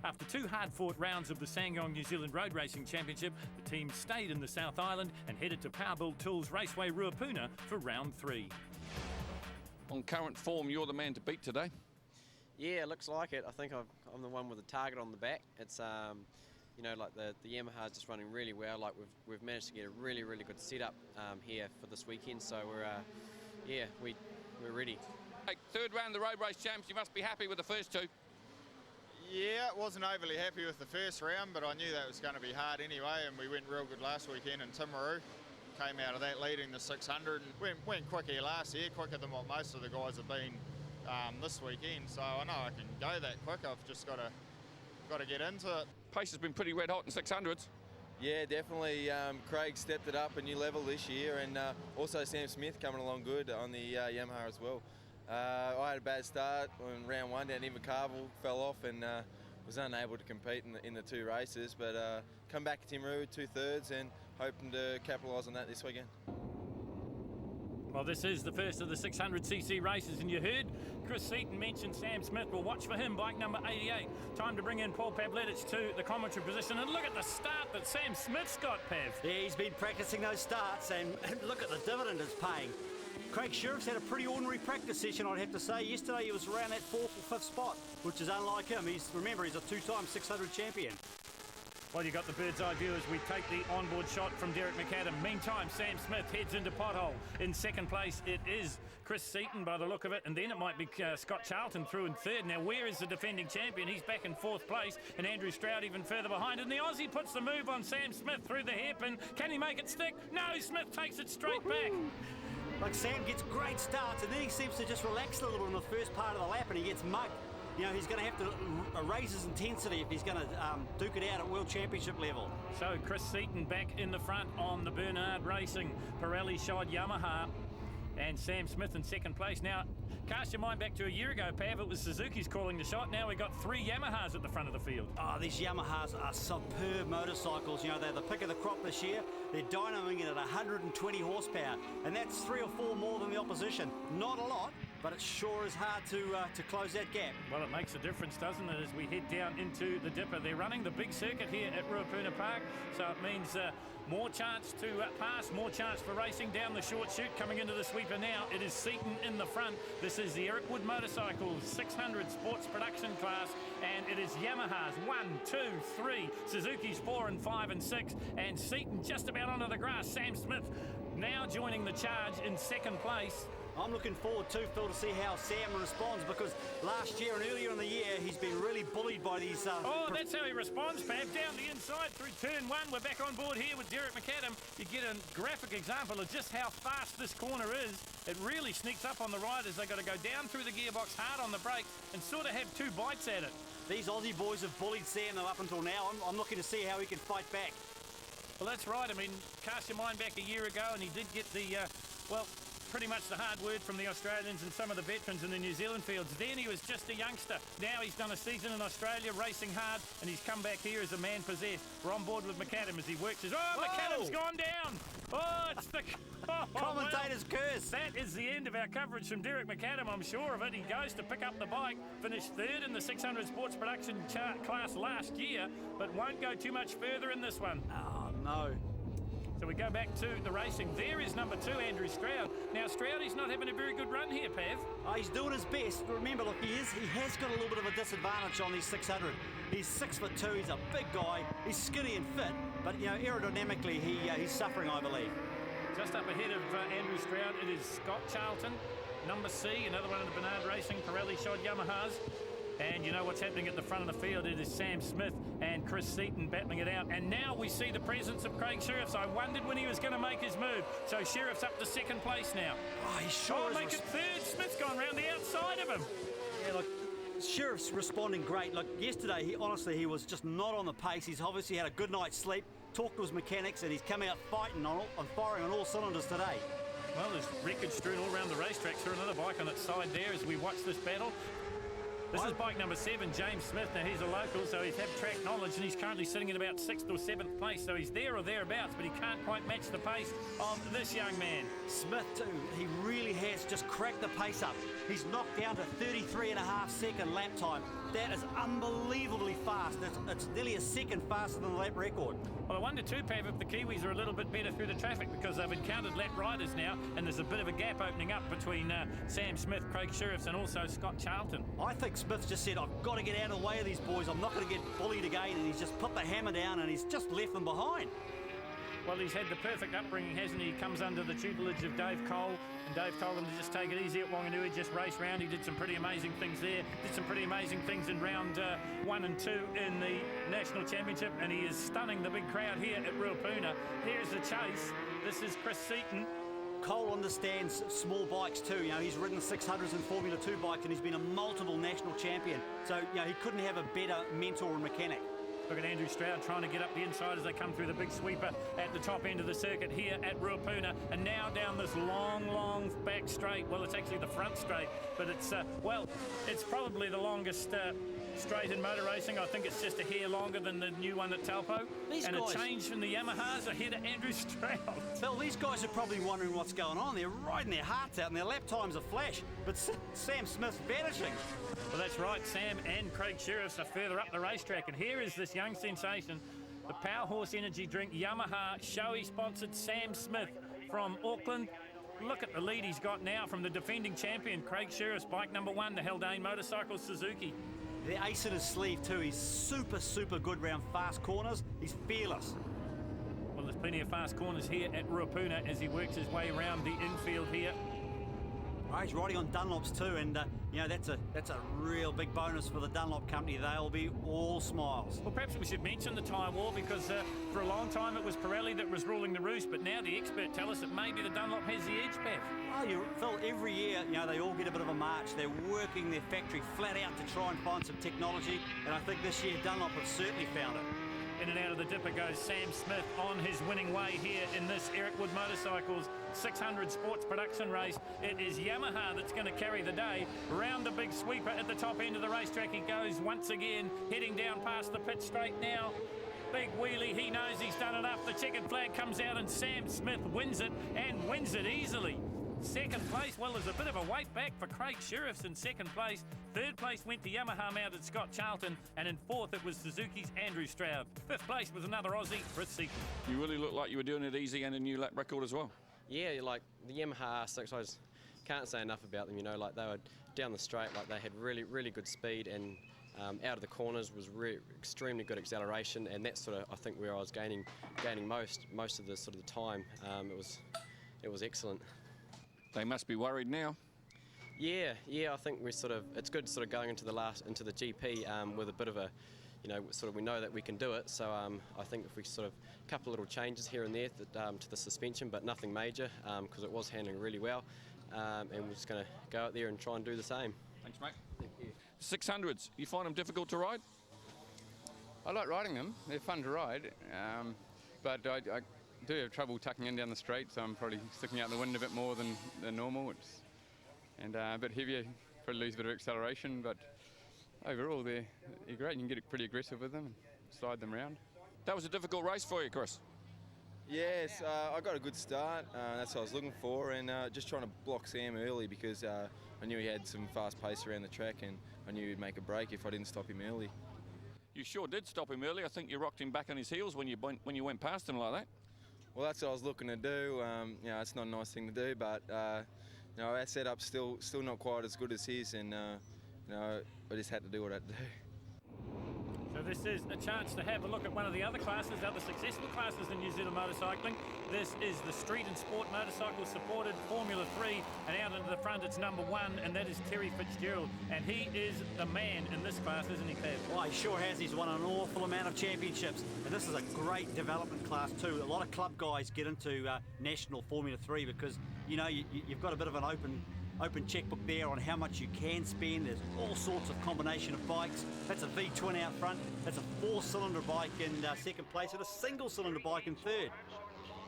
After 2 hard-fought rounds of the Sangong New Zealand Road Racing Championship, the team stayed in the South Island and headed to Powerbuild Tools Raceway Ruapuna for round 3. On current form, you're the man to beat today. Yeah, looks like it. I think I'm the one with the target on the back. It's you know, like the Yamaha's just running really well. Like we've managed to get a really good setup here for this weekend. So we're ready. Hey, 3rd round of the Road Race Champs. You must be happy with the first 2. Yeah, I wasn't overly happy with the first round, but I knew that was going to be hard anyway. And we went real good last weekend in Timaru. Came out of that leading the 600 and went quick here last year, quicker than what most of the guys have been this weekend. So I know I can go that quick. I've just got to get into it. Pace has been pretty red hot in 600s. Yeah, definitely. Craig stepped it up a new level this year, and also Sam Smith coming along good on the Yamaha as well. I had a bad start on round 1 down Invercargill, fell off and was unable to compete in the 2 races, but come back to Timaru 2/3 and hoping to capitalise on that this weekend. Well, this is the first of the 600cc races, and you heard Chris Seaton mention Sam Smith. We'll watch for him, bike number 88. Time to bring in Paul Pavletic to the commentary position, and look at the start that Sam Smith's got, Pav. Yeah, he's been practising those starts, and look at the dividend it's paying. Craig Sheriff's had a pretty ordinary practice session, I'd have to say. Yesterday he was around that 4th or 5th spot, which is unlike him. Remember, he's a 2-time 600 champion. Well, you got the bird's eye view as we take the onboard shot from Derek McAdam. Meantime, Sam Smith heads into pothole. In 2nd place, it is Chris Seaton by the look of it, and then it might be Scott Charlton through in 3rd. Now, where is the defending champion? He's back in 4th place, and Andrew Stroud even further behind. And the Aussie puts the move on Sam Smith through the hairpin. Can he make it stick? No, Smith takes it straight back. Like, Sam gets great starts, and then he seems to just relax a little in the first part of the lap, and he gets mugged. You know, he's going to have to raise his intensity if he's going to duke it out at World Championship level. So Chris Seaton back in the front on the Bernard Racing Pirelli Shod Yamaha, and Sam Smith in 2nd place. Now, cast your mind back to a year ago, Pav. It was Suzuki's calling the shot. Now we've got 3 Yamahas at the front of the field. Oh, these Yamahas are superb motorcycles. You know, they're the pick of the crop this year. They're dynamoing it at 120 horsepower, and that's 3 or 4 more than the opposition. Not a lot, but it sure is hard to close that gap. Well, it makes a difference, doesn't it, as we head down into the Dipper. They're running the big circuit here at Ruapuna Park, so it means more chance to pass, more chance for racing down the short chute. Coming into the sweeper now, it is Seaton in the front. This is the Eric Wood Motorcycles 600 Sports Production class, and it is Yamaha's 1, 2, 3, Suzuki's 4 and 5 and 6, and Seaton just about onto the grass. Sam Smith now joining the charge in 2nd place. I'm looking forward too, Phil, to see how Sam responds, because last year and earlier in the year he's been really bullied by these... that's how he responds, Pav. Down the inside through turn 1. We're back on board here with Derek McAdam. You get a graphic example of just how fast this corner is. It really sneaks up on the riders. They've got to go down through the gearbox, hard on the brake, and sort of have 2 bites at it. These Aussie boys have bullied Sam up until now. I'm looking to see how he can fight back. Well, that's right. I mean, cast your mind back a year ago, and he did get the, pretty much the hard word from the Australians and some of the veterans in the New Zealand fields. Then he was just a youngster. Now he's done a season in Australia racing hard, and he's come back here as a man possessed. We're on board with McAdam as he works his... McAdam's gone down! Oh, it's the... Commentator's curse. That is the end of our coverage from Derek McAdam, I'm sure of it. He goes to pick up the bike, finished 3rd in the 600 Sports Production class last year, but won't go too much further in this one. Oh, no. So we go back to the racing. There is number 2, Andrew Stroud. Now, Stroud, he's not having a very good run here, Pav. Oh, he's doing his best. Remember, look, he has got a little bit of a disadvantage on these 600. He's 6'2", he's a big guy, he's skinny and fit, but, you know, aerodynamically, he's suffering, I believe. Just up ahead of Andrew Stroud, it is Scott Charlton, number C, another one of the Bernard Racing Pirelli Shod Yamahas. And you know what's happening at the front of the field. It is Sam Smith and Chris Seaton battling it out. And now we see the presence of Craig Sheriffs. I wondered when he was going to make his move. So Sheriffs up to 2nd place now. Oh, he sure is. Make it 3rd. Smith's gone round the outside of him. Yeah, look, Sheriff's responding great. Look, yesterday, he was just not on the pace. He's obviously had a good night's sleep, talked to his mechanics, and he's come out fighting and firing on all cylinders today. Well, there's wreckage strewn all around the racetrack. So another bike on its side there as we watch this battle. This is bike number 7, James Smith. Now, he's a local, so he's had track knowledge, and he's currently sitting in about 6th or 7th place, so he's there or thereabouts, but he can't quite match the pace of this young man. Smith, too, he really has just cracked the pace up. He's knocked down to 33.5 second lap time. That is unbelievably fast. It's nearly a second faster than the lap record. Well, I wonder too, Pav, if the Kiwis are a little bit better through the traffic because they've encountered lap riders now, and there's a bit of a gap opening up between Sam Smith, Craig Sheriffs, and also Scott Charlton. I think Smith just said, I've got to get out of the way of these boys. I'm not going to get bullied again, and he's just put the hammer down and he's just left them behind. Well, he's had the perfect upbringing, hasn't he? He comes under the tutelage of Dave Cole, and Dave told him to just take it easy at Wanganui, just race round. He did some pretty amazing things there, did some pretty amazing things in round 1 and 2 in the National Championship, and he is stunning the big crowd here at Ruapuna. Here's the chase. This is Chris Seaton. Cole understands small bikes too. You know, he's ridden 600s and Formula 2 bikes, and he's been a multiple national champion. So, you know, he couldn't have a better mentor and mechanic. Look at Andrew Stroud trying to get up the inside as they come through the big sweeper at the top end of the circuit here at Ruapuna, and now down this long back straight. Well, it's actually the front straight, but it's it's probably the longest straight in motor racing. I think it's just a hair longer than the new one at Taupo. And a change from the Yamahas ahead of Andrew Stroud. Phil, these guys are probably wondering what's going on. They're riding their hearts out and their lap times are flash, but Sam Smith's vanishing. Well, that's right. Sam and Craig Sheriffs are further up the racetrack, and here is this young sensation, the Power Horse Energy Drink Yamaha Shoei-sponsored Sam Smith from Auckland. Look at the lead he's got now from the defending champion, Craig Sheriffs, bike number 1, the Haldane Motorcycles Suzuki. The ace in his sleeve too. He's super good round fast corners. He's fearless. Well, there's plenty of fast corners here at Ruapuna as he works his way around the infield here. Oh, he's riding on Dunlops too, and you know, that's a real big bonus for the Dunlop company. They'll be all smiles. Well, perhaps we should mention the tyre war because for a long time it was Pirelli that was ruling the roost, but now the experts tell us that maybe the Dunlop has the edge, Pav. Oh, Phil, every year, you know, they all get a bit of a march. They're working their factory flat out to try and find some technology, and I think this year Dunlop have certainly found it. In and out of the dipper goes Sam Smith on his winning way here in this Eric Wood Motorcycles 600 sports production race. It is Yamaha that's going to carry the day. Round the big sweeper at the top end of the racetrack he goes once again, heading down past the pit straight now. Big wheelie, he knows he's done enough. The checkered flag comes out and Sam Smith wins it, and wins it easily. Second place, well, there's a bit of a wait back for Craig Sheriffs in second place. Third place went to Yamaha-mounted Scott Charlton, and in fourth it was Suzuki's Andrew Stroud. Fifth place was another Aussie, Chris Seaton. You really look like you were doing it easy and a new lap record as well. Yeah, like the Yamaha R6, I just can't say enough about them. You know, like they were down the straight, like they had really good speed, and out of the corners was extremely good acceleration, and that's sort of, I think, where I was gaining most of the sort of the time. It was excellent. They must be worried now. Yeah, I think it's good sort of going into the GP with a bit of a, you know, sort of we know that we can do it. So I think if we sort of a couple of little changes here and there to the suspension, but nothing major because it was handling really well, and we're just going to go out there and try and do the same. Thanks, mate. Thank you. 600s, you find them difficult to ride? I like riding them. They're fun to ride, but I do have trouble tucking in down the straight, so I'm probably sticking out the wind a bit more than normal. And a bit heavier, probably lose a bit of acceleration, but overall they're great. You can get pretty aggressive with them and slide them around. That was a difficult race for you, Chris. Yes, I got a good start. That's what I was looking for, and just trying to block Sam early because I knew he had some fast pace around the track, and I knew he'd make a break if I didn't stop him early. You sure did stop him early. I think you rocked him back on his heels when you went past him like that. Well, that's what I was looking to do. You know, it's not a nice thing to do, but you know, our setup's still not quite as good as his, and you know, I just had to do what I had to do. So this is a chance to have a look at one of the other classes, other successful classes in New Zealand motorcycling. This is the Street and Sport Motorcycle supported Formula 3, and out into the front it's number 1, and that is Terry Fitzgerald. And he is the man in this class, isn't he, Pav? Well, he sure has. He's won an awful amount of championships, and this is a great development class too. A lot of club guys get into national Formula 3 because, you know, you've got a bit of an open checkbook there on how much you can spend. There's all sorts of combination of bikes. That's a V-twin out front. That's a 4-cylinder bike in second place, and a single-cylinder bike in third.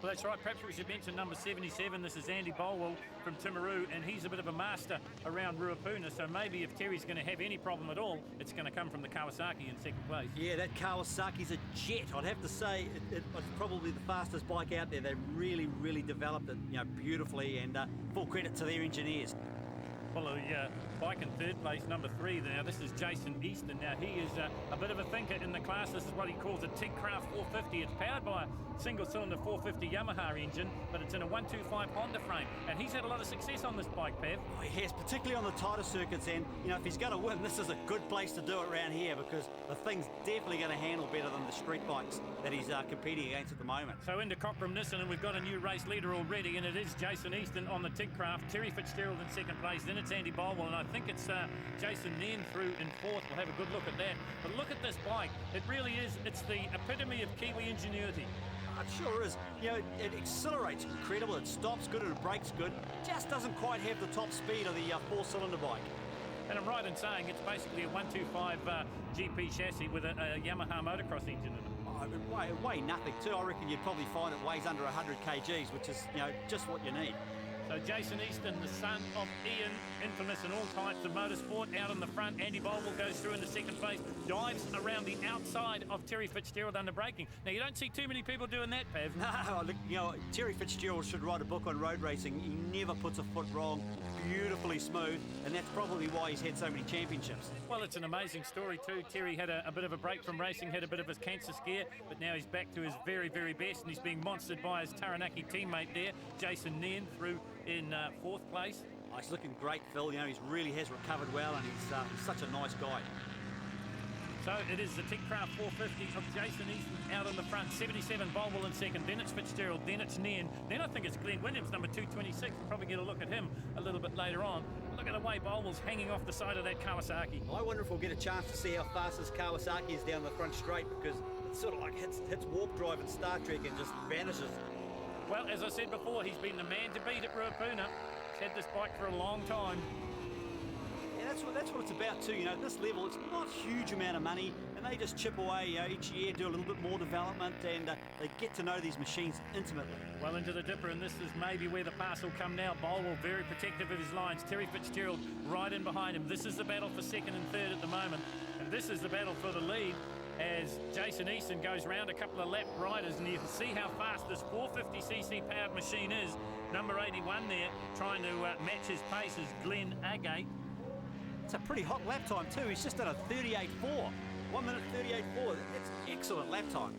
Well, that's right. Perhaps we should mention number 77. This is Andy Bolwell from Timaru, and he's a bit of a master around Ruapuna. So maybe if Terry's going to have any problem at all, it's going to come from the Kawasaki in second place. Yeah, that Kawasaki's a jet. I'd have to say it's probably the fastest bike out there. They really developed it, you know, beautifully, and full credit to their engineers. Well, the bike in third place, number 3. Now, this is Jason Easton. Now, he is a bit of a thinker in the class. This is what he calls a Tigcraft 450. It's powered by a single-cylinder 450 Yamaha engine, but it's in a 125 Honda frame. And he's had a lot of success on this bike, Pav. Oh, he has, particularly on the tighter circuits. And, you know, if he's going to win, this is a good place to do it around here, because the thing's definitely going to handle better than the street bikes that he's competing against at the moment. So into Cockram Nissan, and we've got a new race leader already, and it is Jason Easton on the Tigcraft, Terry Fitzgerald in second place, then it's Andy Bolwell, and I think it's Jason Nairn through in fourth. We'll have a good look at that. But look at this bike. It really is, it's the epitome of Kiwi ingenuity. It sure is. You know, it accelerates incredible, it stops good and it brakes good. Just doesn't quite have the top speed of the 4-cylinder bike. And I'm right in saying it's basically a 125 GP chassis with a Yamaha motocross engine in it. Oh, it weigh nothing too. I reckon you'd probably find it weighs under 100 kgs, which is, you know, just what you need. So Jason Easton, the son of Ian, infamous in all types of motorsport, out in the front. Andy Bolwell goes through into second place, dives around the outside of Terry Fitzgerald under braking. Now, you don't see too many people doing that, Pav. No, look, you know, Terry Fitzgerald should write a book on road racing. He never puts a foot wrong, beautifully smooth, and that's probably why he's had so many championships. Well, it's an amazing story too. Terry had a bit of a break from racing, had a bit of a cancer scare, but now he's back to his very, very best, and he's being monstered by his Taranaki teammate there, Jason Nairn, through in fourth place. Oh, he's looking great, Phil. You know, he really has recovered well, and he's such a nice guy. So it is the Tigcraft 450 of Jason Easton out in the front, 77 Bolwell in second, then it's Fitzgerald, then it's Nairn, then I think it's Glenn Williams, number 226. We'll probably get a look at him a little bit later on. Look at the way Bolwell's hanging off the side of that Kawasaki. I wonder if we'll get a chance to see how fast this Kawasaki is down the front straight, because it's sort of like hits warp drive in Star Trek and just vanishes. Well, as I said before, he's been the man to beat at Ruapuna. He's had this bike for a long time. Yeah, that's what it's about too. You know, at this level, it's not a huge amount of money, and they just chip away each year, do a little bit more development, and they get to know these machines intimately. Well, into the dipper, and this is maybe where the pass will come now. Bolwell very protective of his lines. Terry Fitzgerald right in behind him. This is the battle for second and third at the moment, and this is the battle for the lead, as Jason Easton goes round a couple of lap riders, and you can see how fast this 450cc powered machine is. Number 81 there, trying to match his pace, is Glenn Agate. It's a pretty hot lap time too. He's just done a 38.4. 1 minute 38.4. That's excellent lap time.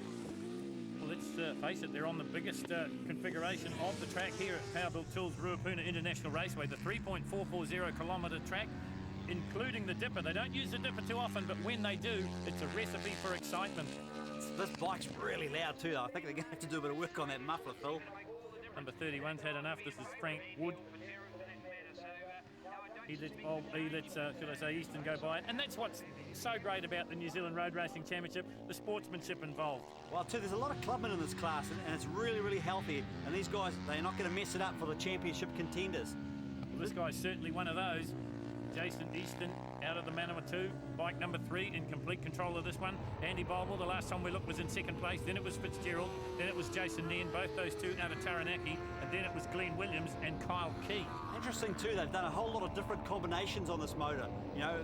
Well, let's face it, they're on the biggest configuration of the track here at Powerbuilt Tools Ruapuna International Raceway, the 3.440 kilometre track, including the dipper. They don't use the dipper too often, but when they do, it's a recipe for excitement. This bike's really loud too, though. I think they're going to have to do a bit of work on that muffler, Phil. Number 31's had enough. This is Frank Wood. He lets should I say, Easton go by it. And that's what's so great about the New Zealand Road Racing Championship, the sportsmanship involved. Well, too, there's a lot of clubmen in this class, and it's really, really healthy. And these guys, they're not going to mess it up for the championship contenders. Well, this guy's certainly one of those. Jason Easton out of the Manawatu, bike number 3 in complete control of this one. Andy Bolwell, the last time we looked, was in second place. Then it was Fitzgerald. Then it was Jason Nairn, both those two out of Taranaki. And then it was Glenn Williams and Kyle Key. Interesting too, they've done a whole lot of different combinations on this motor. You know,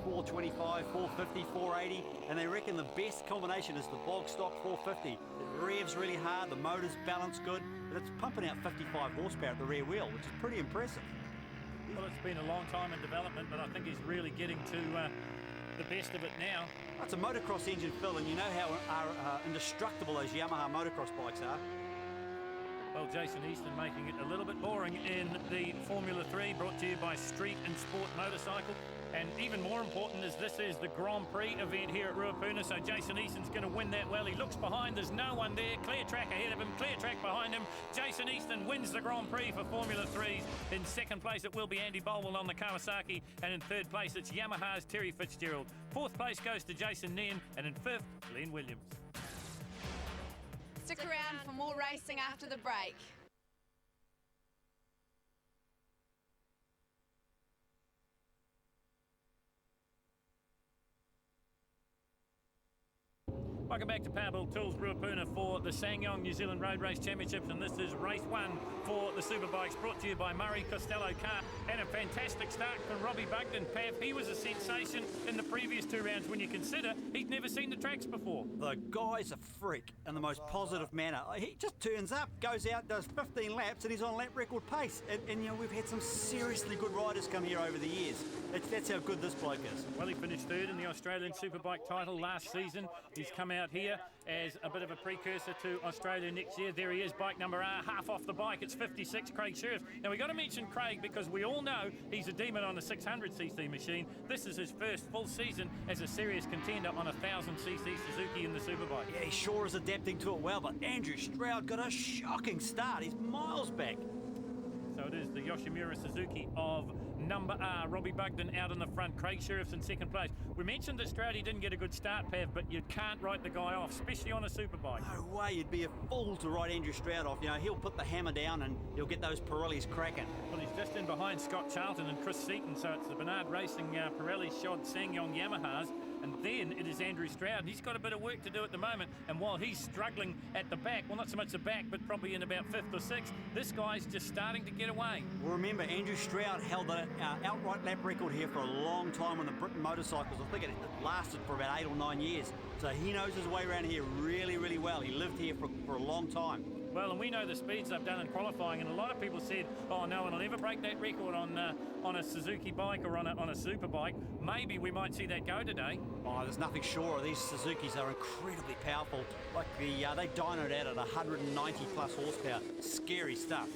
425, 450, 480, and they reckon the best combination is the bog stock 450. It revs really hard, the motor's balanced good, but it's pumping out 55 horsepower at the rear wheel, which is pretty impressive. Well, it's been a long time in development, but I think he's really getting to the best of it now. That's a motocross engine, Phil, and you know how indestructible those Yamaha motocross bikes are. Well, Jason Easton making it a little bit boring in the Formula 3, brought to you by Street and Sport Motorcycle. And even more important is this is the Grand Prix event here at Ruapuna, so Jason Easton's going to win that well. He looks behind, there's no one there. Clear track ahead of him, clear track behind him. Jason Easton wins the Grand Prix for Formula 3s. In second place, it will be Andy Bolwell on the Kawasaki, and in third place, it's Yamaha's Terry Fitzgerald. Fourth place goes to Jason Nairn, and in fifth, Glenn Williams. Stick around for more racing after the break. Welcome back to Powerbuilt Tools Ruapuna for the SsangYong New Zealand Road Race Championships, and this is race 1 for the Superbikes, brought to you by Murray Costello Car. And a fantastic start from Robbie Bugden. Pav, he was a sensation in the previous 2 rounds when you consider he'd never seen the track tracks before. The guy's a freak in the most positive manner. He just turns up, goes out, does 15 laps, and he's on lap record pace. And you know, we've had some seriously good riders come here over the years. That's how good this bloke is. Well, he finished third in the Australian Superbike title last season. He's come out here as a bit of a precursor to Australia next year. There he is, bike number R, half off the bike. It's 56, Craig Sheriff. Now, we've got to mention Craig because we all know he's a demon on a 600cc machine. This is his first full season as a serious contender on a 1000cc Suzuki in the Superbike. Yeah, he sure is adapting to it well, but Andrew Stroud got a shocking start. He's miles back. So it is the Yoshimura Suzuki of number R. Robbie Bugden out in the front. Craig Sheriff's in second place. We mentioned that Stroudy didn't get a good start, Pav, but you can't write the guy off, especially on a Superbike. No way, you'd be a fool to write Andrew Stroud off. You know, he'll put the hammer down and he'll get those Pirellis cracking. Well, he's just in behind Scott Charlton and Chris Seaton, so it's the Bernard Racing Pirelli Shod SsangYong Yamahas. And then it is Andrew Stroud. He's got a bit of work to do at the moment. And while he's struggling at the back, well, not so much the back, but probably in about 5th or 6th, this guy's just starting to get away. Well, remember, Andrew Stroud held the outright lap record here for a long time on the Britain motorcycles. I think it lasted for about 8 or 9 years. So he knows his way around here really, really well. He lived here for a long time. Well, and we know the speeds they've done in qualifying, and a lot of people said, oh, no one will ever break that record on a Suzuki bike or on a Superbike. Maybe we might see that go today. Oh, there's nothing sure. These Suzukis are incredibly powerful. Like they dynoed out at 190 plus horsepower. Scary stuff.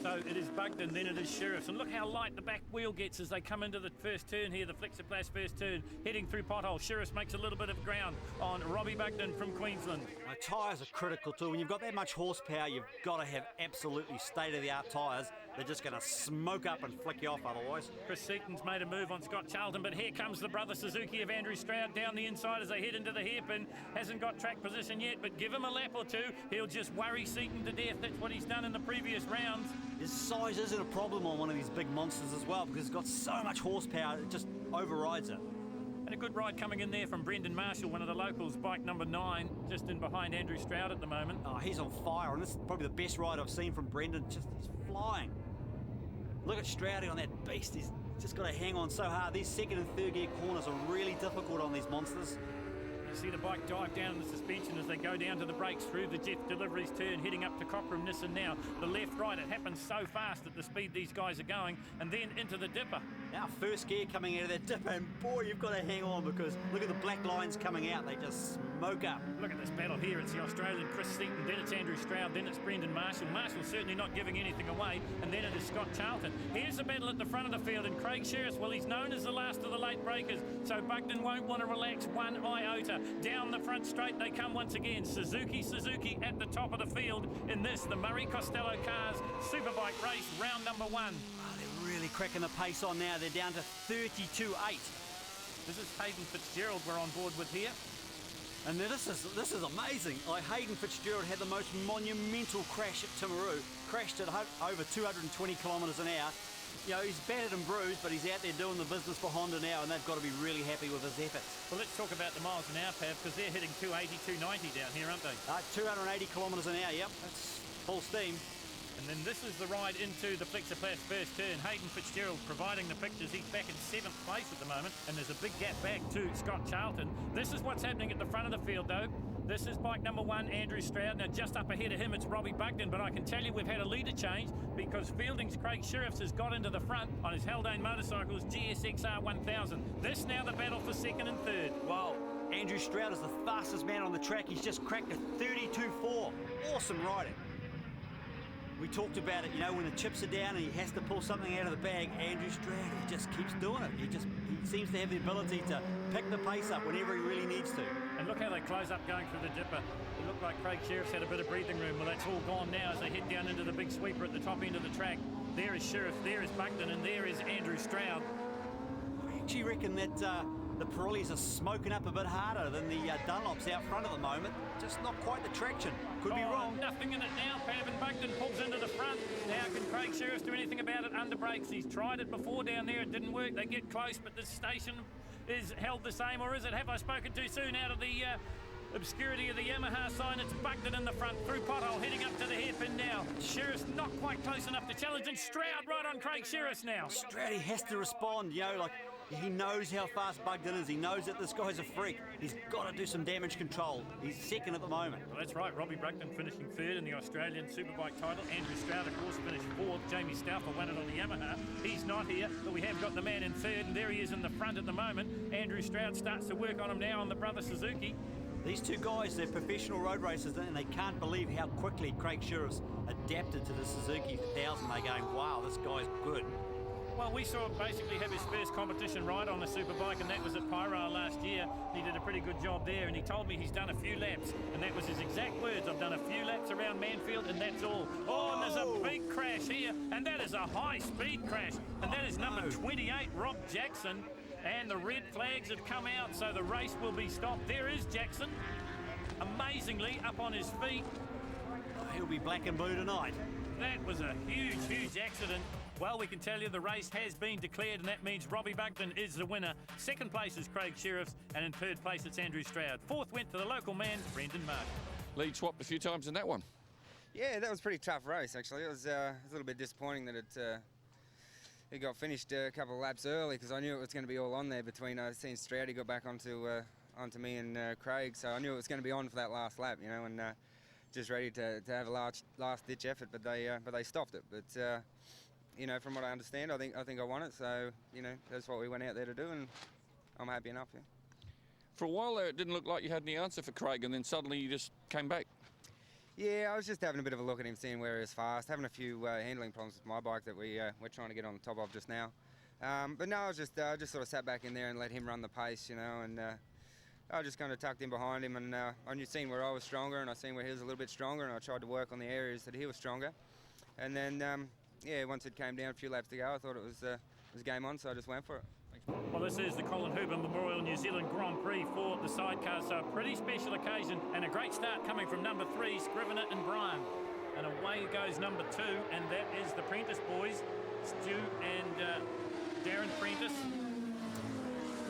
So it is Bugden, then it is Sheriff's. And look how light the back wheel gets as they come into the first turn here, the Flexiplas first turn, heading through potholes. Sheriff's makes a little bit of ground on Robbie Bugden from Queensland. Tyres are critical too. When you've got that much horsepower, you've got to have absolutely state-of-the-art tyres. They're just going to smoke up and flick you off otherwise. Chris Seaton's made a move on Scott Charlton, but here comes the brother Suzuki of Andrew Stroud down the inside as they head into the hairpin. Hasn't got track position yet, but give him a lap or two. He'll just worry Seaton to death. That's what he's done in the previous rounds. His size isn't a problem on one of these big monsters as well because it's got so much horsepower, it just overrides it. And a good ride coming in there from Brendan Marshall, one of the locals, bike number 9, just in behind Andrew Stroud at the moment. Oh, he's on fire, and this is probably the best ride I've seen from Brendan. He's flying. Look at Stroudy on that beast. He's just got to hang on so hard. These second and third gear corners are really difficult on these monsters. You see the bike dive down in the suspension as they go down to the brakes through the Jeff Deliveries turn, heading up to Cochrane Nissan now. The left-right, it happens so fast at the speed these guys are going, and then into the dipper. Now first gear coming out of that dipper, and boy, you've got to hang on because look at the black lines coming out. They just smoke up. Look at this battle here. It's the Australian Chris Seaton, then it's Andrew Stroud, then it's Brendan Marshall. Marshall's certainly not giving anything away, and then it is Scott Charlton. Here's the battle at the front of the field, and Craig Sheriff, well, he's known as the last of the late breakers, so Bugden won't want to relax one iota. Down the front straight they come once again. Suzuki at the top of the field in this, the Murray Costello Cars Superbike race, round number 1. Oh, they're really cracking the pace on now. They're down to 32.8. This is Hayden Fitzgerald we're on board with here. And this is amazing. Like Hayden Fitzgerald had the most monumental crash at Timaru. Crashed at over 220 kilometres an hour. You know, he's battered and bruised, but he's out there doing the business for Honda now, and they've got to be really happy with his efforts. Well, let's talk about the miles an hour, Pav, because they're hitting 280, 290 down here, aren't they? 280 kilometres an hour, yep. That's full steam. And then this is the ride into the Flexiplas first turn. Hayden Fitzgerald providing the pictures. He's back in 7th place at the moment, and there's a big gap back to Scott Charlton. This is what's happening at the front of the field, though. This is bike number 1, Andrew Stroud. Now, just up ahead of him, it's Robbie Bugden, but I can tell you we've had a leader change because Fielding's Craig Sheriffs has got into the front on his Haldane Motorcycles GSXR 1000. This now the battle for 2nd and 3rd. Wow, Andrew Stroud is the fastest man on the track. He's just cracked a 32.4. Awesome riding. We talked about it, you know, when the chips are down and he has to pull something out of the bag, Andrew Stroud, he just keeps doing it. He seems to have the ability to pick the pace up whenever he really needs to. And look how they close up going through the dipper. It looked like Craig Sheriff's had a bit of breathing room. Well, that's all gone now as they head down into the big sweeper at the top end of the track. There is Sheriff, there is Bugden, and there is Andrew Stroud. I actually reckon that the Pirellis are smoking up a bit harder than the Dunlops out front at the moment. Just not quite the traction. Could be wrong. Nothing in it now. Pav, and Bugden pulls into the front. Now can Craig Sheriff do anything about it under brakes? He's tried it before down there. It didn't work. They get close, but the station is held the same, or is it? Have I spoken too soon out of the obscurity of the Yamaha sign? It's Bugden in the front through pothole, heading up to the hairpin now. Sheriff's not quite close enough to challenge, and Stroud right on Craig Sheriff now. Stroud, he has to respond, you know, like He knows how fast Bugden is. He knows that this guy's a freak. He's got to do some damage control. He's second at the moment. Well, that's right. Robbie Bugden finishing third in the Australian Superbike title. Andrew Stroud, of course, finished fourth. Jamie Stauffer won it on the Yamaha. He's not here, but we have got the man in third, and there he is in the front at the moment. Andrew Stroud starts to work on him now on the brother Suzuki. These two guys, they're professional road racers, and they can't believe how quickly Craig Sheriff's adapted to the Suzuki 1000. They're going, wow, this guy's good. Well, we saw him basically have his first competition ride on the Superbike, and that was at Pyra last year. He did a pretty good job there, and he told me he's done a few laps, and that was his exact words. I've done a few laps around Manfield, and that's all. Oh, and there's a big crash here, and that is a high-speed crash, and that is number 28, Rob Jackson, and the red flags have come out, so the race will be stopped. There is Jackson, amazingly up on his feet. He'll be black and blue tonight. That was a huge, huge accident. Well, we can tell you the race has been declared, and that means Robbie Bugden is the winner. Second place is Craig Sheriffs, and in third place it's Andrew Stroud. Fourth went to the local man, Brendan Martin. Lead swapped a few times in that one. Yeah, that was a pretty tough race, actually. It was a little bit disappointing that it got finished a couple of laps early, because I knew it was going to be all on there between, I seen Stroud, he got back onto me and Craig, so I knew it was going to be on for that last lap, you know, and just ready to have a last-ditch effort, but they stopped it. But you know, from what I understand, I think I won it. So, you know, that's what we went out there to do, and I'm happy enough. Yeah. For a while there, it didn't look like you had any answer for Craig, and then suddenly you just came back. Yeah, I was just having a bit of a look at him, seeing where he was fast, having a few handling problems with my bike that we're trying to get on the top of just now. But no, I was just sort of sat back in there and let him run the pace, you know, and I just kind of tucked in behind him, and I seen where I was stronger, and I seen where he was a little bit stronger, and I tried to work on the areas that he was stronger, and then. Yeah, once it came down a few laps to go, I thought it was game on, so I just went for it. Well, this is the Colin Huber Memorial New Zealand Grand Prix for the Sidecar, so a pretty special occasion and a great start coming from number 3, Scrivener and Brian. And away goes number 2, and that is the Prentice boys, Stu and Darren Prentice.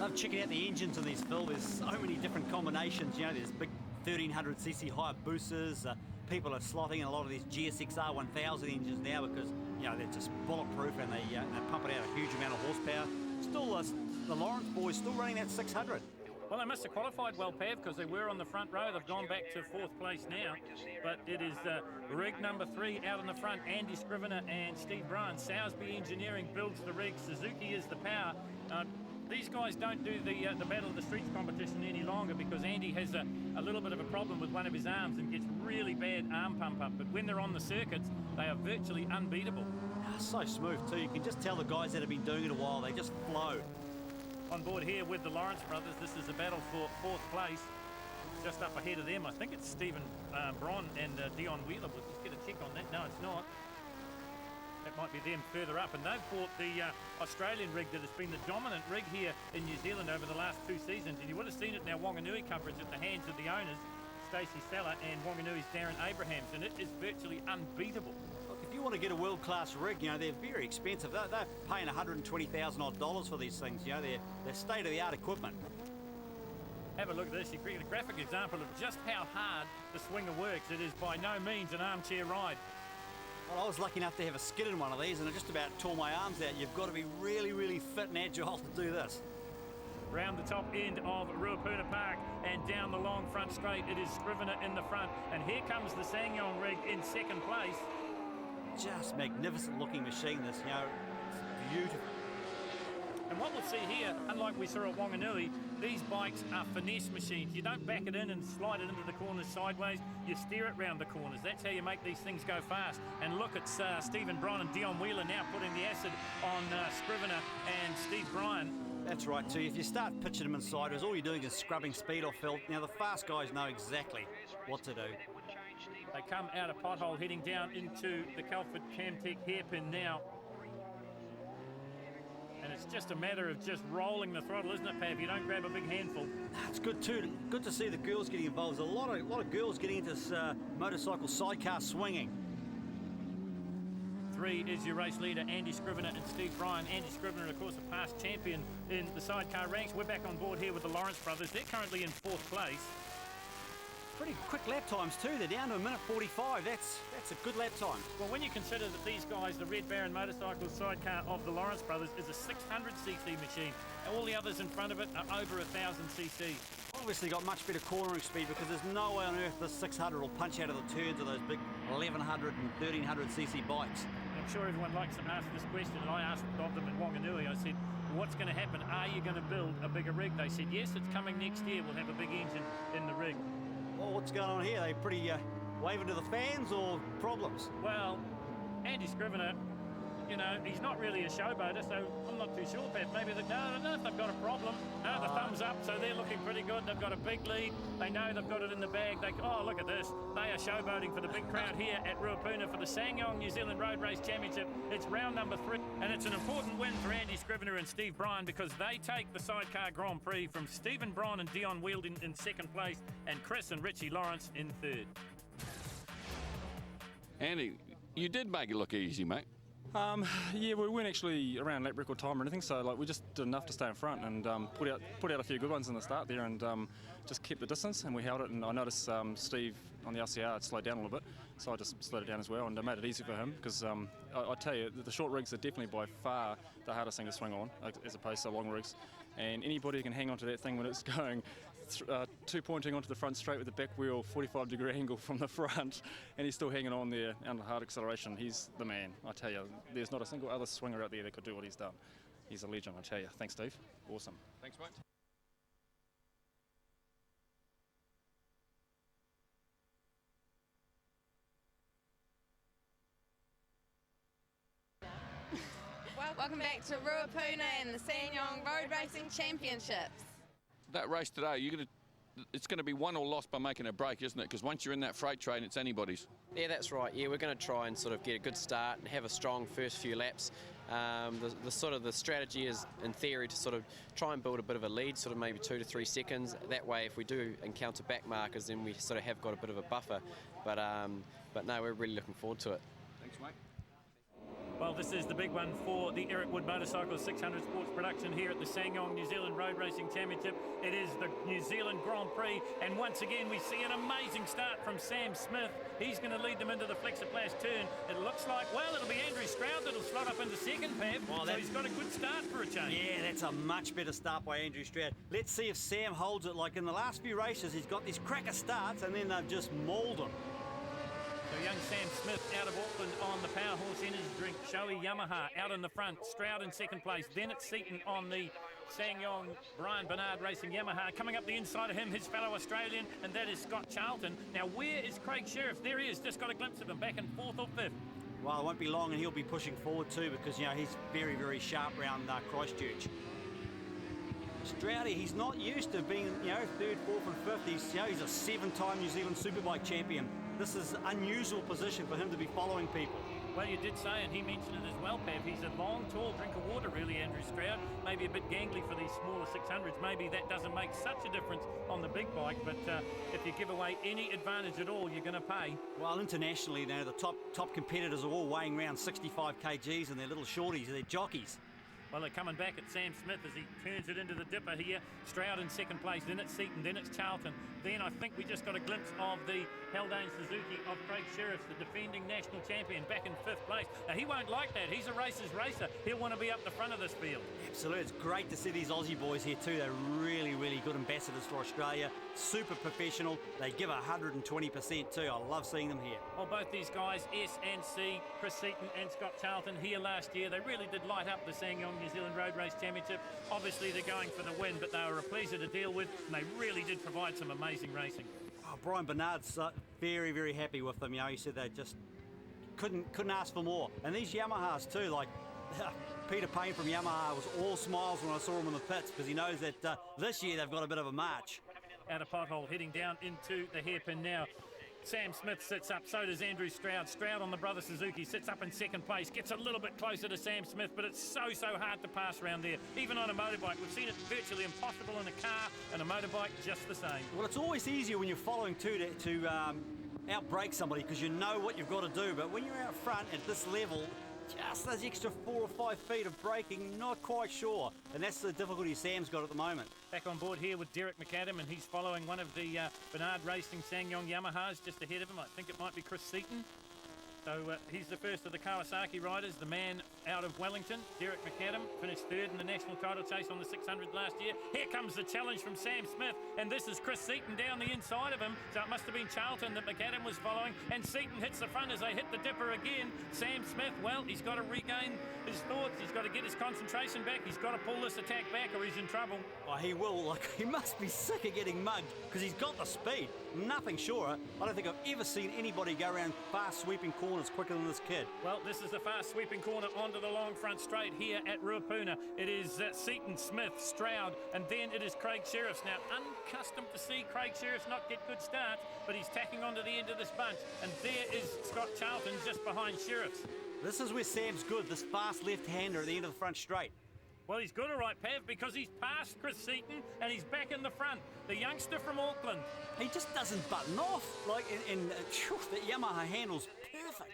Love checking out the engines in these, Phil. There's so many different combinations. You know, there's big 1300cc Hayabusas. People are slotting in a lot of these GSXR 1000 engines now because, you know, they're just bulletproof, and they pump it out a huge amount of horsepower. Still, the Lawrence boys still running that 600. Well, they must have qualified well, Pav, because they were on the front row. They've gone back to 4th place now. But it is rig number 3 out in the front, Andy Scrivener and Steve Bryan. Salisbury Engineering builds the rig. Suzuki is the power. These guys don't do the Battle of the Streets competition any longer because Andy has a little bit of a problem with one of his arms and gets really bad arm pump up. But when they're on the circuits, they are virtually unbeatable. So smooth too. You can just tell the guys that have been doing it a while, they just flow. On board here with the Lawrence brothers, this is a battle for 4th place. Just up ahead of them, I think it's Stephen Braun and Dion Wheeler. We'll just get a check on that. No, it's not. That might be them further up, and they've bought the Australian rig that has been the dominant rig here in New Zealand over the last 2 seasons, and you would have seen it in our Wanganui coverage at the hands of the owners, Stacey Seller and Wanganui's Darren Abrahams, and it is virtually unbeatable. Look, if you want to get a world-class rig, you know, they're very expensive. They're paying $120,000 odd for these things. You know, they're state-of-the-art equipment. Have a look at this. You create a graphic example of just how hard the swinger works. It is by no means an armchair ride. Well, I was lucky enough to have a skid in one of these, and it just about tore my arms out. You've got to be really, really fit and agile to do this. Round the top end of Ruapuna Park and down the long front straight, it is Scrivener in the front. And here comes the Sangyong rig in 2nd place. Just magnificent looking machine, this, you know, it's beautiful. And what we'll see here, unlike we saw at Wanganui, these bikes are finesse machines. You don't back it in and slide it into the corners sideways. You steer it round the corners. That's how you make these things go fast. And look at Stephen Bryan and Dion Wheeler now putting the acid on Scrivener and Steve Bryan. That's right too. If you start pitching them in sideways, all you're doing is scrubbing speed off, Phil. Now the fast guys know exactly what to do. They come out a pothole heading down into the Calford Camtech hairpin now. And it's just a matter of just rolling the throttle, isn't it, Pav? You don't grab a big handful. It's good too. Good to see the girls getting involved. There's a lot of girls getting into this motorcycle sidecar swinging. 3 is your race leader, Andy Scrivener and Steve Bryan. Andy Scrivener, of course, a past champion in the sidecar ranks. We're back on board here with the Lawrence brothers. They're currently in 4th place. Pretty quick lap times too. They're down to 1:45. That's a good lap time. Well, when you consider that these guys, the Red Baron Motorcycles sidecar of the Lawrence brothers, is a 600cc machine. All the others in front of it are over 1,000cc. Obviously got much better cornering speed because there's no way on earth this 600 will punch out of the turns of those big 1,100 and 1,300cc bikes. I'm sure everyone likes to ask this question, and I asked of them in Wanganui. I said, what's going to happen? Are you going to build a bigger rig? They said, yes, it's coming next year. We'll have a big engine in the rig. Well, what's going on here? They pretty waving to the fans or problems? Well, Andy Scrivener, you know, he's not really a showboater, so I'm not too sure, Pat. Maybe I don't know if they've got a problem. No, the thumbs up, so they're looking pretty good. They've got a big lead. They know they've got it in the bag. Oh, look at this. They are showboating for the big crowd here at Ruapuna for the Sanyong New Zealand Road Race Championship. It's round number 3, and it's an important win for Andy Scrivener and Steve Bryan because they take the Sidecar Grand Prix from Stephen Bryan and Dion Wheeldon in 2nd place and Chris and Richie Lawrence in 3rd. Andy, you did make it look easy, mate. Yeah, we weren't actually around lap record time or anything, so like we just did enough to stay in front and put out a few good ones in the start there, and just kept the distance, and we held it. And I noticed Steve on the LCR had slowed down a little bit, so I just slowed it down as well, and made it easy for him because I tell you, the short rigs are definitely by far the hardest thing to swing on as opposed to long rigs, and anybody who can hang on to that thing when it's going 2-pointing onto the front straight with the back wheel, 45-degree angle from the front, and he's still hanging on there under hard acceleration. He's the man, I tell you. There's not a single other swinger out there that could do what he's done. He's a legend, I tell you. Thanks, Steve. Awesome. Thanks, mate. Welcome back to Ruapuna and the Sanyong Road Racing Championships. That race today, it's going to be won or lost by making a break, isn't it? Because once you're in that freight train, it's anybody's. Yeah, that's right. Yeah, we're going to try and sort of get a good start and have a strong first few laps. The strategy is, in theory, to sort of try and build a bit of a lead, sort of maybe 2 to 3 seconds. That way, if we do encounter back markers, then we sort of have got a bit of a buffer. But no, we're really looking forward to it. Thanks, mate. Well, this is the big one for the Eric Wood Motorcycles 600 Sports production here at the Sanyong New Zealand Road Racing Championship. It is the New Zealand Grand Prix, and once again we see an amazing start from Sam Smith. He's going to lead them into the Flexoplast turn. It looks like, well, it'll be Andrew Stroud that'll slot up into 2nd, Pav. Well, so he's got a good start for a change. Yeah, that's a much better start by Andrew Stroud. Let's see if Sam holds it. Like in the last few races, he's got these cracker starts, and then they've just mauled him. So young Sam Smith out of Auckland on the Power Horse Energy Drink. Shoei Yamaha out in the front. Stroud in 2nd place. Then it's Seaton on the Sanyong Brian Bernard Racing Yamaha. Coming up the inside of him, his fellow Australian, and that is Scott Charlton. Now, where is Craig Sheriff? There he is. Just got a glimpse of him back in 4th or 5th. Well, it won't be long, and he'll be pushing forward too because, you know, he's very, very sharp round Christchurch. Stroudy, he's not used to being, you know, 3rd, 4th and 5th. He's a 7-time New Zealand Superbike champion. This is an unusual position for him to be following people. Well, you did say, and he mentioned it as well, Pav, he's a long, tall drink of water, really, Andrew Stroud. Maybe a bit gangly for these smaller 600s. Maybe that doesn't make such a difference on the big bike, but if you give away any advantage at all, you're going to pay. Well, internationally, you know, the top competitors are all weighing around 65 kgs, and they're little shorties, they're jockeys. Well, they're coming back at Sam Smith as he turns it into the dipper here. Stroud in 2nd place, then it's Seaton, then it's Charlton. Then I think we just got a glimpse of the Haldane Suzuki of Craig Sheriff, the defending national champion, back in 5th place. Now, he won't like that. He's a racer's racer. He'll want to be up the front of this field. Absolutely. It's great to see these Aussie boys here too. They're really, really good ambassadors for Australia. Super professional. They give 120% too. I love seeing them here. Well, both these guys, S and C, Chris Seaton and Scott Charlton, here last year. They really did light up the Sanyong New Zealand Road Race Championship. Obviously, they're going for the win, but they were a pleasure to deal with, and they really did provide some amazing racing. Oh, Brian Bernard's very, very happy with them. You know, he said they just couldn't ask for more. And these Yamahas too, like Peter Payne from Yamaha was all smiles when I saw him in the pits because he knows that this year they've got a bit of a march. Out of pothole, heading down into the hairpin now. Sam Smith sits up, so does Andrew Stroud. Stroud on the brother Suzuki sits up in 2nd place, gets a little bit closer to Sam Smith, but it's so hard to pass around there. Even on a motorbike, we've seen it virtually impossible in a car, and a motorbike just the same. Well, it's always easier when you're following to outbrake somebody because you know what you've got to do, but when you're out front at this level, just those extra 4 or 5 feet of braking, not quite sure. And that's the difficulty Sam's got at the moment. Back on board here with Derek McAdam, and he's following one of the Bernard Racing SsangYong Yamahas just ahead of him. I think it might be Chris Seaton. So he's the first of the Kawasaki riders, the man out of Wellington. Derek McAdam finished third in the national title chase on the 600 last year. Here comes the challenge from Sam Smith, and this is Chris Seaton down the inside of him. So it must have been Charlton that McAdam was following, and Seaton hits the front as they hit the dipper again. Sam Smith, well, he's got to regain his thoughts. He's got to get his concentration back. He's got to pull this attack back or he's in trouble. Oh, he will. Like, he must be sick of getting mugged because he's got the speed. Nothing surer. I don't think I've ever seen anybody go around fast sweeping corners quicker than this kid. Well, this is the fast sweeping corner onto the long front straight here at Ruapuna. It is Seaton, Smith, Stroud, and then it is Craig Sheriffs. Now, unaccustomed to see Craig Sheriffs not get good starts, but he's tacking onto the end of this bunch. And there is Scott Charlton just behind Sheriffs. This is where Sam's good, this fast left-hander at the end of the front straight. Well, he's good, all right, Pav, because he's past Chris Seaton and he's back in the front. The youngster from Auckland. He just doesn't button off. Like, and the Yamaha handle's perfect.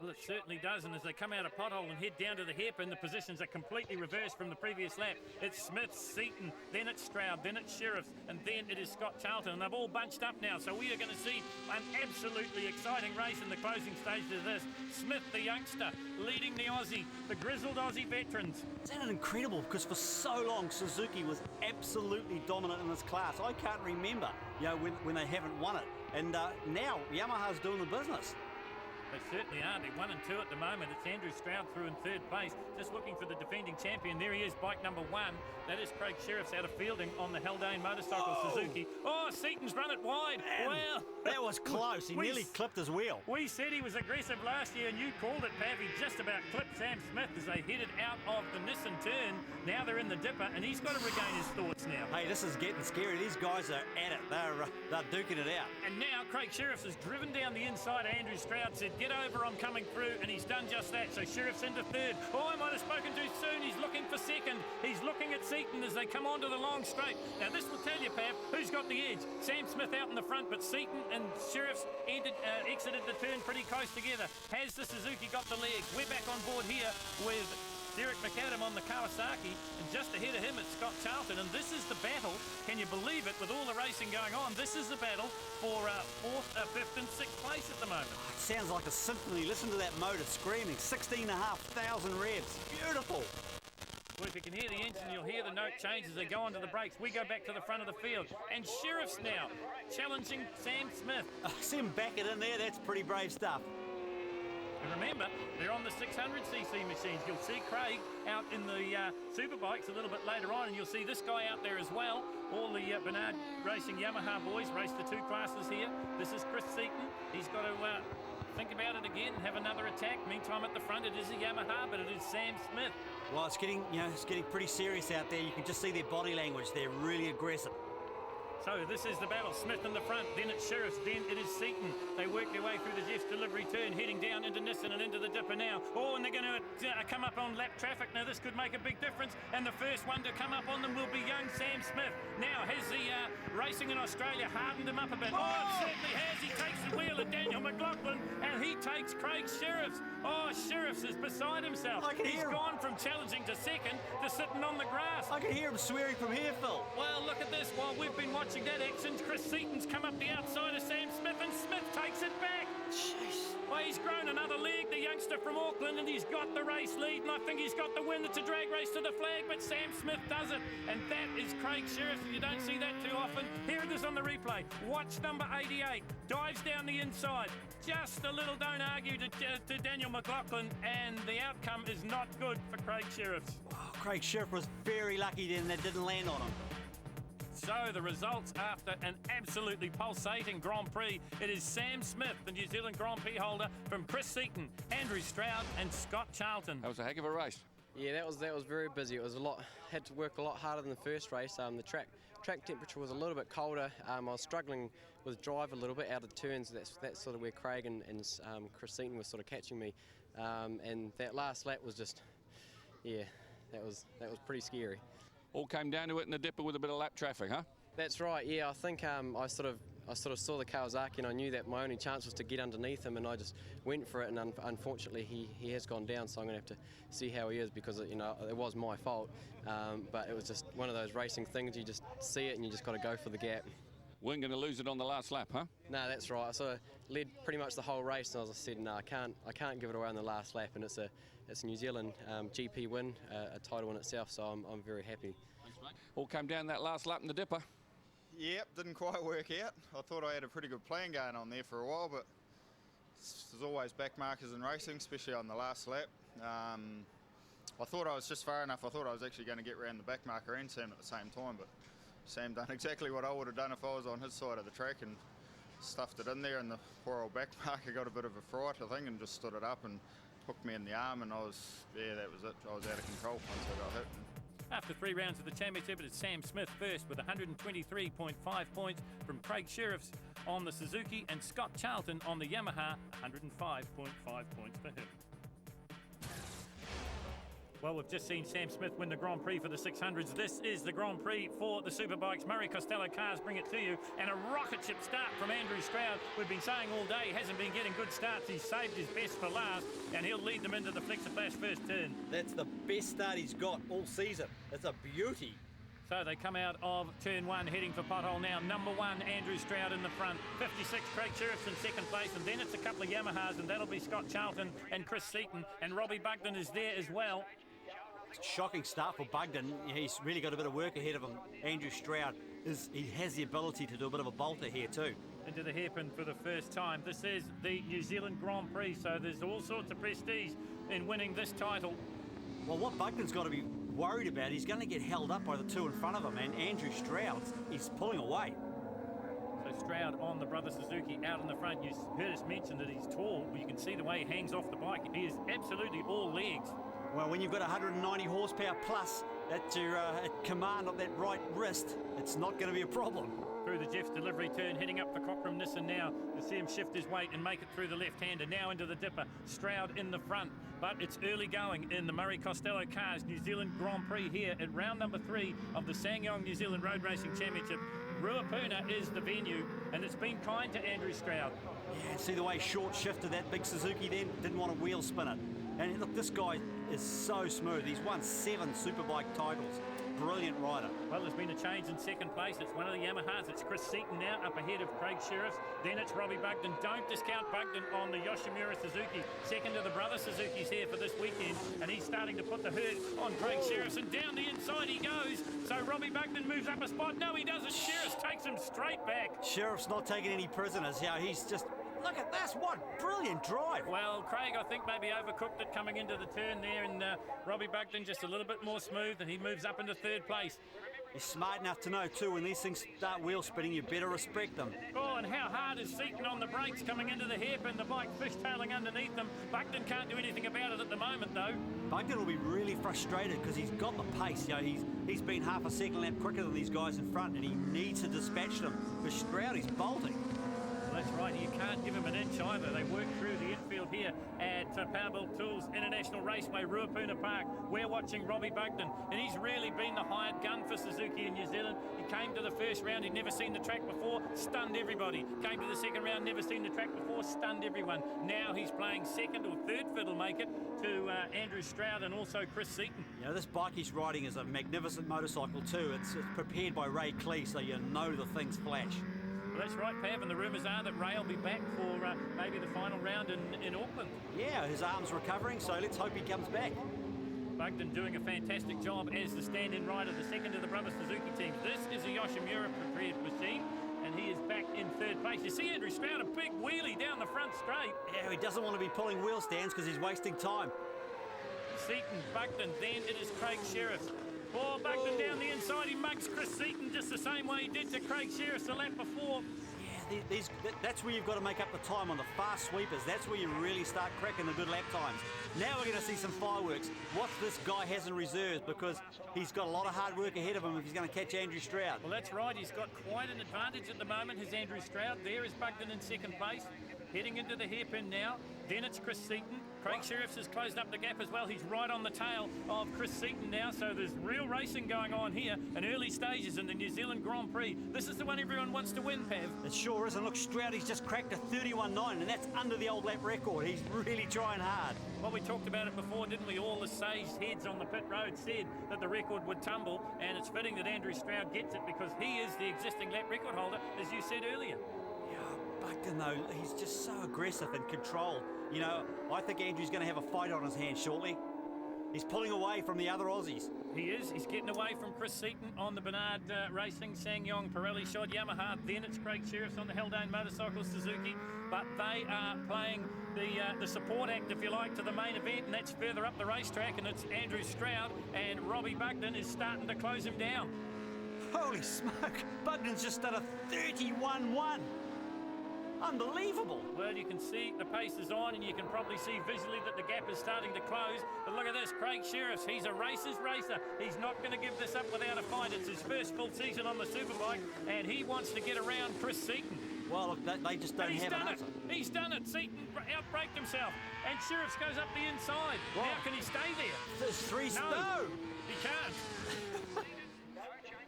Well, it certainly does, and as they come out of pothole and head down to the hairpin, the positions are completely reversed from the previous lap. It's Smith, Seaton, then it's Stroud, then it's Sheriffs, and then it is Scott Charlton, and they've all bunched up now, so we are going to see an absolutely exciting race in the closing stages of this. Smith, the youngster, leading the Aussie, the grizzled Aussie veterans. Isn't it incredible? Because for so long, Suzuki was absolutely dominant in this class. I can't remember, when they haven't won it. And now, Yamaha's doing the business. They certainly are. They're 1 and 2 at the moment. It's Andrew Stroud through in third place, just looking for the defending champion. There he is, bike number 1. That is Craig Sheriffs out of fielding on the Haldane motorcycle Suzuki. Oh, Seaton's run it wide. Man, well, that was close. He nearly clipped his wheel. We said he was aggressive last year, and you called it, Pav. He just about clipped Sam Smith as they headed out of the Nissan turn. Now they're in the dipper, and he's got to regain his thoughts now. Hey, this is getting scary. These guys are at it. They're duking it out. And now Craig Sheriffs has driven down the inside. Andrew Stroud said, "Get over, I'm coming through," and he's done just that. So Sheriff's into third. Oh, I might have spoken too soon. He's looking for second. He's looking at Seaton as they come onto the long straight. Now this will tell you, Pav, who's got the edge. Sam Smith out in the front, but Seaton and Sheriffs exited the turn pretty close together. Has the Suzuki got the legs? We're back on board here with Derek McAdam on the Kawasaki, and just ahead of him it's Scott Charlton, and this is the battle. Can you believe it? With all the racing going on, this is the battle for 4th, 5th and 6th place at the moment. Oh, it sounds like a symphony. Listen to that motor screaming. 16,500 revs. Beautiful. Well, if you can hear the engine, you'll hear the note change as they go onto the brakes. We go back to the front of the field, and Sheriffs now challenging Sam Smith. See him back it in there. That's pretty brave stuff. And remember, they're on the 600cc machines. You'll see Craig out in the Superbikes a little bit later on, and you'll see this guy out there as well. All the Bernard Racing Yamaha boys race the 2 classes here. This is Chris Seaton. He's got to think about it again and have another attack. Meantime, at the front, it is a Yamaha, but it is Sam Smith. Well, it's getting pretty serious out there. You can just see their body language. They're really aggressive. So this is the battle. Smith in the front, then it's Sheriffs, then it is Seaton. They work their way through the Jeff's delivery turn, heading down into Nissan and into the dipper now. Oh, and they're going to come up on lap traffic. Now this could make a big difference, and the first one to come up on them will be young Sam Smith. Now, has the racing in Australia hardened him up a bit? Oh, it certainly has. He takes the wheel at Daniel McLaughlin, and he takes Craig Sheriffs. Oh, Sheriffs is beside himself. He's gone from challenging to second to sitting on the grass. I can hear him swearing from here, Phil. Well, look at this. While we've been watching that action, Chris Seaton's come up the outside of Sam Smith, and Smith takes it back. Jeez. Well, he's grown another leg, the youngster from Auckland, and he's got the race lead, and I think he's got the win. It's a drag race to the flag, but Sam Smith does it, and that is Craig Sheriffs, and you don't see that too often. Here it is on the replay. Watch number 88, dives down the inside. Just a little don't argue to Daniel McLaughlin, and the outcome is not good for Craig Sheriffs. Oh, Craig Sheriff was very lucky then that didn't land on him. So the results after an absolutely pulsating Grand Prix, it is Sam Smith, the New Zealand Grand Prix holder, from Chris Seaton, Andrew Stroud and Scott Charlton. That was a heck of a race. Yeah, that was very busy. It was had to work a lot harder than the first race. The track temperature was a little bit colder. I was struggling with drive a little bit out of turns. That's sort of where Craig and Chris Seaton was sort of catching me. And that last lap was just, yeah, that was pretty scary. All came down to it in the dipper with a bit of lap traffic, huh? That's right, yeah. I think I I sort of saw the Kawasaki and I knew that my only chance was to get underneath him, and I just went for it, and unfortunately he has gone down, so I'm going to have to see how he is, because it was my fault, but it was just one of those racing things. You just see it and you just got to go for the gap. Weren't going to lose it on the last lap, huh? No, that's right. I sort of led pretty much the whole race, and I said, no, I can't give it away on the last lap, and it's a New Zealand GP win, a title in itself, so I'm very happy. Thanks, mate. All came down that last lap in the dipper. Yep, didn't quite work out. I thought I had a pretty good plan going on there for a while, but there's always back markers in racing, especially on the last lap. I thought I was just far enough. I thought I was actually going to get around the back marker and Sam at the same time, but Sam done exactly what I would have done if I was on his side of the track, and stuffed it in there, and the poor old back marker got a bit of a fright, I think, and just stood it up and hooked me in the arm, and that was it. I was out of control once I got hit. After 3 rounds of the championship, it's Sam Smith first with 123.5 points from Craig Sheriffs on the Suzuki, and Scott Charlton on the Yamaha, 105.5 points for him. Well, we've just seen Sam Smith win the Grand Prix for the 600s. This is the Grand Prix for the Superbikes. Murray Costello cars bring it to you. And a rocket ship start from Andrew Stroud. We've been saying all day, hasn't been getting good starts. He's saved his best for last, and he'll lead them into the Flexiflash first turn. That's the best start he's got all season. It's a beauty. So they come out of turn 1, heading for pothole now. Number 1, Andrew Stroud in the front. 56, Craig Sheriffs in second place. And then it's a couple of Yamahas, and that'll be Scott Charlton and Chris Seaton. And Robbie Bugden is there as well. Shocking start for Bugden. He's really got a bit of work ahead of him. Andrew Stroud, he has the ability to do a bit of a bolter here too. Into the hairpin for the first time. This is the New Zealand Grand Prix, so there's all sorts of prestige in winning this title. Well, what Bugden's got to be worried about, he's going to get held up by the 2 in front of him, and Andrew Stroud, he's pulling away. So Stroud on the brother Suzuki out in the front. You heard us mention that he's tall, but you can see the way he hangs off the bike. He is absolutely all legs. Well, when you've got 190 horsepower plus at your at command of that right wrist, it's not going to be a problem. Through the Jeff's delivery turn, heading up for Cockram Nissan now. You see him shift his weight and make it through the left-hander. Now into the dipper. Stroud in the front, but it's early going in the Murray Costello Cars New Zealand Grand Prix here at round number 3 of the SsangYong New Zealand Road Racing Championship. Ruapuna is the venue, and it's been kind to Andrew Stroud. Yeah, see the way short shifted that big Suzuki then, didn't want to wheel spin it. And look, this guy is so smooth. He's won 7 Superbike titles. Brilliant rider. Well, there's been a change in second place. It's one of the Yamahas. It's Chris Seaton now up ahead of Craig Sheriffs. Then it's Robbie Bugden. Don't discount Bugden on the Yoshimura Suzuki. Second to the brother Suzuki's here for this weekend, and he's starting to put the hurt on Craig Sheriffs, and down the inside he goes. So Robbie Bugden moves up a spot. No, he doesn't. Sheriffs takes him straight back. Sheriff's not taking any prisoners. Yeah, he's just... Look at this, what brilliant drive. Well, Craig, I think maybe overcooked it coming into the turn there, and Robbie Bugden just a little bit more smooth, and he moves up into third place. He's smart enough to know too, when these things start wheel spinning, you better respect them. Oh, and how hard is Seaton on the brakes coming into the hairpin, the bike fishtailing underneath them. Bugden can't do anything about it at the moment, though. Bugden will be really frustrated because he's got the pace. You know, he's been half a second lap quicker than these guys in front, and he needs to dispatch them. For Stroud, he's bolting. That's right, you can't give him an inch either. They work through the infield here at Powerbuilt Tools International Raceway, Ruapuna Park. We're watching Robbie Bugden, and he's really been the hired gun for Suzuki in New Zealand. He came to the first round, he'd never seen the track before, stunned everybody. Came to the second round, never seen the track before, stunned everyone. Now he's playing second or third fiddle, make it, to Andrew Stroud and also Chris Seaton. You know, this bike he's riding is a magnificent motorcycle too. It's prepared by Ray Clee, so you know the things flash. Well, that's right, Pav, and the rumours are that Ray will be back for maybe the final round in Auckland. Yeah, his arm's recovering, so let's hope he comes back. Bugden doing a fantastic job as the stand-in rider, the second of the brother Suzuki teams. This is a Yoshimura prepared machine, and he is back in third place. You see Andrew Stroud, a big wheelie down the front straight. Yeah, he doesn't want to be pulling wheel stands because he's wasting time. Seaton, Bugden, then it is Craig Sheriffs. Oh, Bugden down the inside, he mugs Chris Seaton just the same way he did to Craig Sheriffs the lap before. Yeah, that's where you've got to make up the time on the fast sweepers. That's where you really start cracking the good lap times. Now we're going to see some fireworks. What this guy has in reserve, because he's got a lot of hard work ahead of him if he's going to catch Andrew Stroud. Well, that's right. He's got quite an advantage at the moment, his Andrew Stroud. There is Bugden in second place, heading into the hairpin now. Then it's Chris Seaton. Craig Sheriffs has closed up the gap as well. He's right on the tail of Chris Seaton now, so there's real racing going on here in early stages in the New Zealand Grand Prix. This is the one everyone wants to win, Pav. It sure is, and look, Stroudy's just cracked a 31.9, and that's under the old lap record. He's really trying hard. Well, we talked about it before, didn't we? All the sage heads on the pit road said that the record would tumble, and it's fitting that Andrew Stroud gets it because he is the existing lap record holder, as you said earlier. Yeah, Buckton, though, he's just so aggressive and controlled. You know, I think Andrew's going to have a fight on his hands shortly. He's pulling away from the other Aussies. He is. He's getting away from Chris Seaton on the Bernard Racing, SsangYong, Pirelli, Shod, Yamaha. Then it's Craig Sheriffs on the Haldane Motorcycles, Suzuki. But they are playing the support act, if you like, to the main event, and that's further up the racetrack, and it's Andrew Stroud, and Robbie Buckton is starting to close him down. Holy smoke! Buckton's just done a 31.1. Unbelievable. Well, you can see the pace is on, and you can probably see visually that the gap is starting to close. But look at this, Craig Sheriffs, he's a racer's racer. He's not going to give this up without a fight. It's his first full season on the Superbike, and he wants to get around Chris Seaton. Well, look, they just don't have an answer. He's done it. Seaton outbraked himself, and Sheriffs goes up the inside. Wow. Now can he stay there? There's three. No, he can't.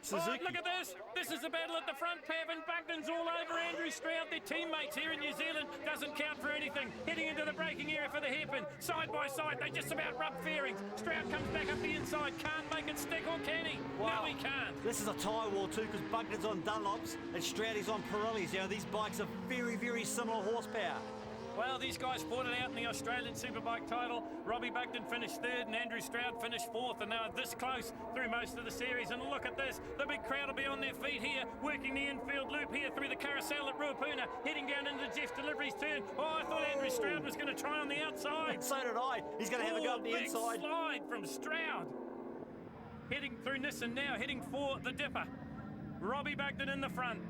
Suzuki. Oh, look at this. This is the battle at the front. Pav and Buckton's all over Andrew Stroud. Their teammates here in New Zealand doesn't count for anything. Heading into the braking area for the hairpin. Side by side, they just about rub fairings. Stroud comes back up the inside. Can't make it stick, or can he? Wow. No, he can't. This is a tie war too, because Buckton's on Dunlops and Stroudy's on Pirellis. You know, these bikes are very, very similar horsepower. Well, these guys fought it out in the Australian Superbike title. Robbie Buckton finished third and Andrew Stroud finished fourth, and they were this close through most of the series. And look at this, the big crowd will be on their feet here, working the infield loop here through the carousel at Ruapuna, heading down into Jeff Delivery's turn. Oh, I thought Andrew Stroud was going to try on the outside. So did I. He's going to have a go at the big inside. Slide from Stroud. Heading through Nissan now, heading for the Dipper. Robbie Buckton in the front.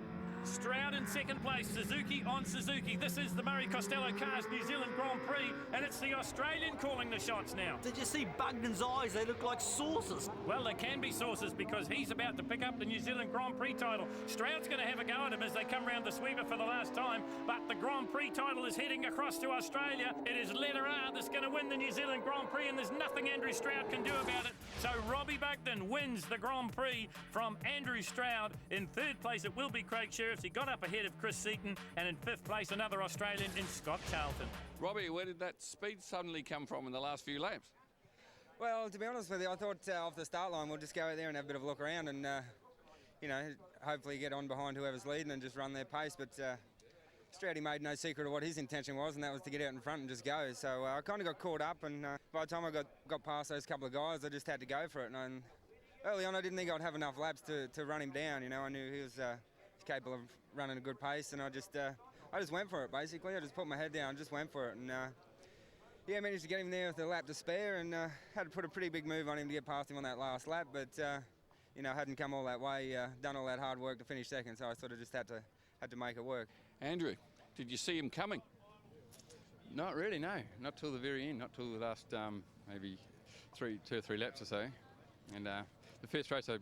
Stroud in second place, Suzuki on Suzuki. This is the Murray Costello Cars New Zealand Grand Prix, and it's the Australian calling the shots now. Did you see Buckton's eyes? They look like saucers. Well, they can be saucers because he's about to pick up the New Zealand Grand Prix title. Stroud's going to have a go at him as they come round the sweeper for the last time, but the Grand Prix title is heading across to Australia. It is letter R that's going to win the New Zealand Grand Prix, and there's nothing Andrew Stroud can do about it. So Robbie Buckton wins the Grand Prix from Andrew Stroud. In third place, it will be Craig Sheriffs. He got up ahead of Chris Seaton, and in fifth place, another Australian in Scott Charlton. Robbie, where did that speed suddenly come from in the last few laps? Well, to be honest with you, I thought off the start line we'll just go out there and have a bit of a look around and, you know, hopefully get on behind whoever's leading and just run their pace. But Stroudy made no secret of what his intention was, and that was to get out in front and just go. So I kind of got caught up, and by the time I got past those couple of guys, I just had to go for it. And early on, I didn't think I'd have enough laps to run him down. You know, I knew he was capable of running a good pace, and I just went for it, basically. I just put my head down and just went for it. And yeah, managed to get him there with a lap to spare, and had to put a pretty big move on him to get past him on that last lap. But you know, hadn't come all that way, done all that hard work to finish second, so I sort of just had to make it work. Andrew, did you see him coming? Not really, no. Not till the very end, not till the last maybe 2 or 3 laps or so. And the first race I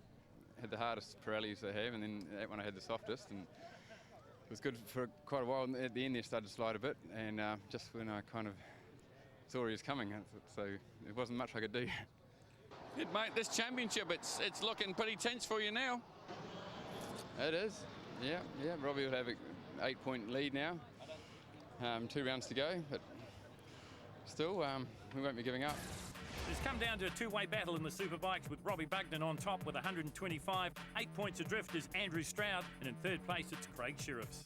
had the hardest Pirellis they have, and then that one I had the softest, and it was good for quite a while. And at the end there started to slide a bit, and just when I kind of saw he was coming, so there wasn't much I could do. Good, mate, this championship, it's looking pretty tense for you now. It is, yeah. Robbie will have an 8-point lead now. 2 rounds to go, but still, we won't be giving up. It's come down to a two-way battle in the Superbikes with Robbie Buckton on top with 125. 8 points adrift is Andrew Stroud, and in third place it's Craig Sheriffs.